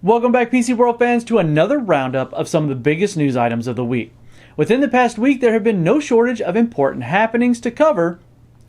Welcome back, PC World fans, to another roundup of some of the biggest news items of the week. Within the past week, there have been no shortage of important happenings to cover.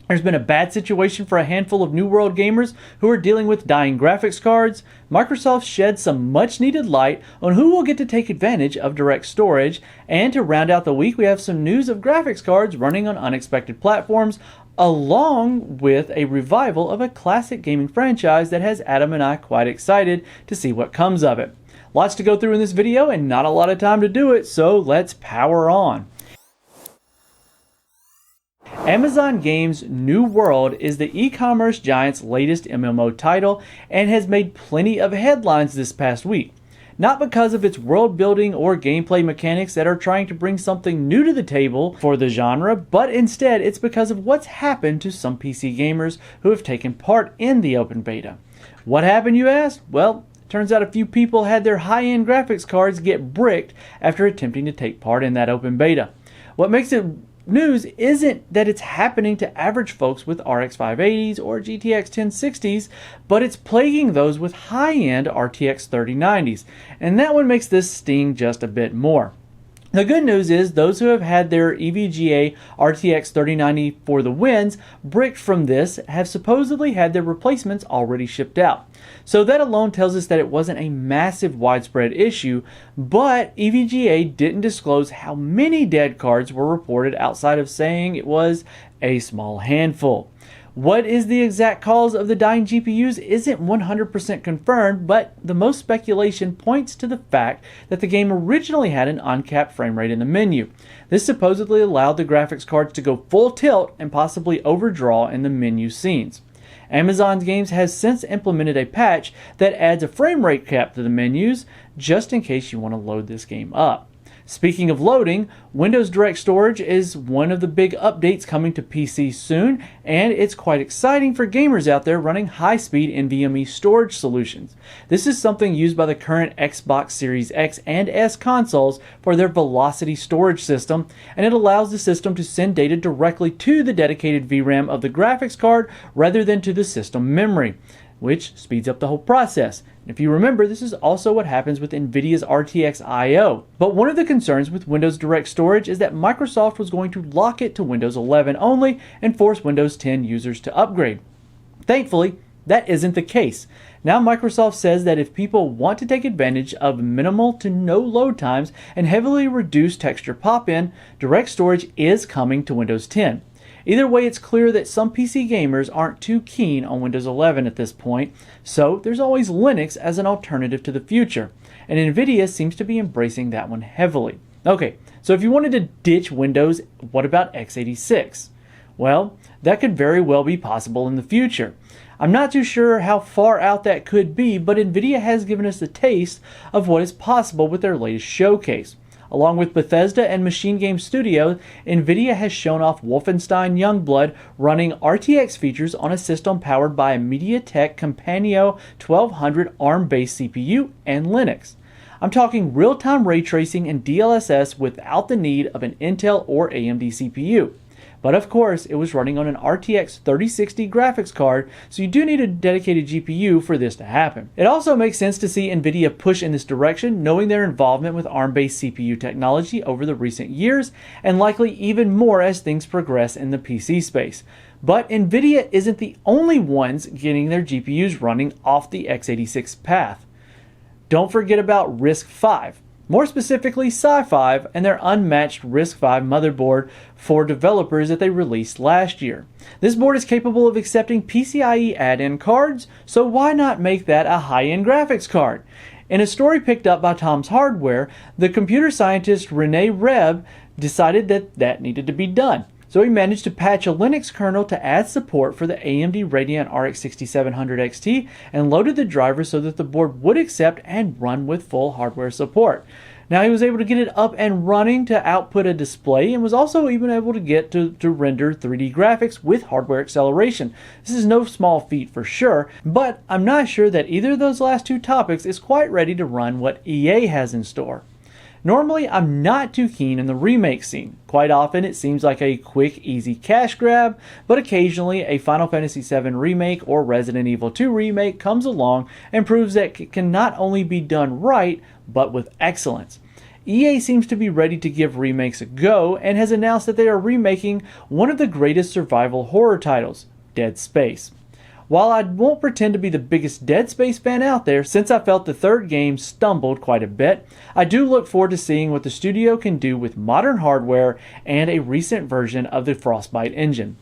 There's been a bad situation for a handful of New World gamers who are dealing with dying graphics cards. Microsoft shed some much needed light on who will get to take advantage of direct storage. And to round out the week, we have some news of graphics cards running on unexpected platforms, along with a revival of a classic gaming franchise that has Adam and I quite excited to see what comes of it. Lots to go through in this video and not a lot of time to do it, so let's power on. Amazon Games' New World is the e-commerce giant's latest MMO title and has made plenty of headlines this past week. Not because of its world building or gameplay mechanics that are trying to bring something new to the table for the genre, but instead it's because of what's happened to some PC gamers who have taken part in the open beta. What happened, you ask? Well, it turns out a few people had their high-end graphics cards get bricked after attempting to take part in that open beta. What makes it news isn't that it's happening to average folks with RX 580s or GTX 1060s, but it's plaguing those with high-end RTX 3090s, and that one makes this sting just a bit more. The good news is those who have had their EVGA RTX 3090 for the wins bricked from this have supposedly had their replacements already shipped out. So that alone tells us that it wasn't a massive widespread issue, but EVGA didn't disclose how many dead cards were reported outside of saying it was a small handful. What is the exact cause of the dying GPUs isn't 100% confirmed, but the most speculation points to the fact that the game originally had an uncapped frame rate in the menu. This supposedly allowed the graphics cards to go full tilt and possibly overdraw in the menu scenes. Amazon Games has since implemented a patch that adds a frame rate cap to the menus, just in case you want to load this game up. Speaking of loading, Windows Direct Storage is one of the big updates coming to PC soon, and it's quite exciting for gamers out there running high-speed NVMe storage solutions. This is something used by the current Xbox Series X and S consoles for their Velocity storage system, and it allows the system to send data directly to the dedicated VRAM of the graphics card rather than to the system memory, which speeds up the whole process. If you remember, this is also what happens with NVIDIA's RTX I/O. But one of the concerns with Windows Direct Storage is that Microsoft was going to lock it to Windows 11 only and force Windows 10 users to upgrade. Thankfully, that isn't the case. Now Microsoft says that if people want to take advantage of minimal to no load times and heavily reduced texture pop-in, Direct Storage is coming to Windows 10. Either way, it's clear that some PC gamers aren't too keen on Windows 11 at this point, so there's always Linux as an alternative to the future, and NVIDIA seems to be embracing that one heavily. Okay, so if you wanted to ditch Windows, what about x86? Well, that could very well be possible in the future. I'm not too sure how far out that could be, but NVIDIA has given us a taste of what is possible with their latest showcase. Along with Bethesda and Machine Game Studio, NVIDIA has shown off Wolfenstein Youngblood running RTX features on a system powered by a MediaTek Companion 1200 ARM-based CPU and Linux. I'm talking real-time ray tracing and DLSS without the need of an Intel or AMD CPU. But of course, it was running on an RTX 3060 graphics card, so you do need a dedicated GPU for this to happen. It also makes sense to see NVIDIA push in this direction, knowing their involvement with ARM-based CPU technology over the recent years, and likely even more as things progress in the PC space. But NVIDIA isn't the only ones getting their GPUs running off the x86 path. Don't forget about RISC-V. More specifically, Sci5 and their unmatched RISC-V motherboard for developers that they released last year. This board is capable of accepting PCIe add-in cards, so why not make that a high-end graphics card? In a story picked up by Tom's Hardware, the computer scientist Rene Reb decided that needed to be done. So he managed to patch a Linux kernel to add support for the AMD Radeon RX 6700 XT and loaded the driver so that the board would accept and run with full hardware support. Now he was able to get it up and running to output a display and was also even able to get to render 3D graphics with hardware acceleration. This is no small feat for sure, but I'm not sure that either of those last two topics is quite ready to run what EA has in store. Normally, I'm not too keen in the remake scene. Quite often, it seems like a quick, easy cash grab, but occasionally a Final Fantasy VII remake or Resident Evil 2 remake comes along and proves that it can not only be done right, but with excellence. EA seems to be ready to give remakes a go and has announced that they are remaking one of the greatest survival horror titles, Dead Space. While I won't pretend to be the biggest Dead Space fan out there, since I felt the third game stumbled quite a bit, I do look forward to seeing what the studio can do with modern hardware and a recent version of the Frostbite engine.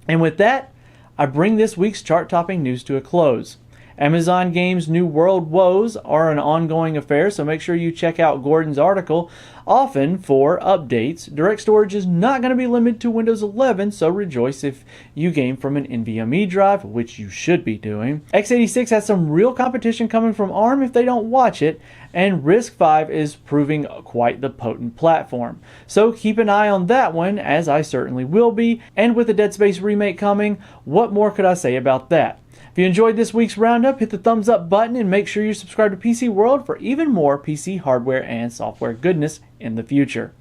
And with that, I bring this week's chart-topping news to a close. Amazon Games' New World woes are an ongoing affair, so make sure you check out Gordon's article often for updates. Direct storage is not going to be limited to Windows 11, so rejoice if you game from an NVMe drive, which you should be doing. x86 has some real competition coming from ARM if they don't watch it, and RISC-V is proving quite the potent platform. So keep an eye on that one, as I certainly will be, and with the Dead Space remake coming, what more could I say about that? If you enjoyed this week's roundup, hit the thumbs up button and make sure you subscribe to PC World for even more PC hardware and software goodness in the future.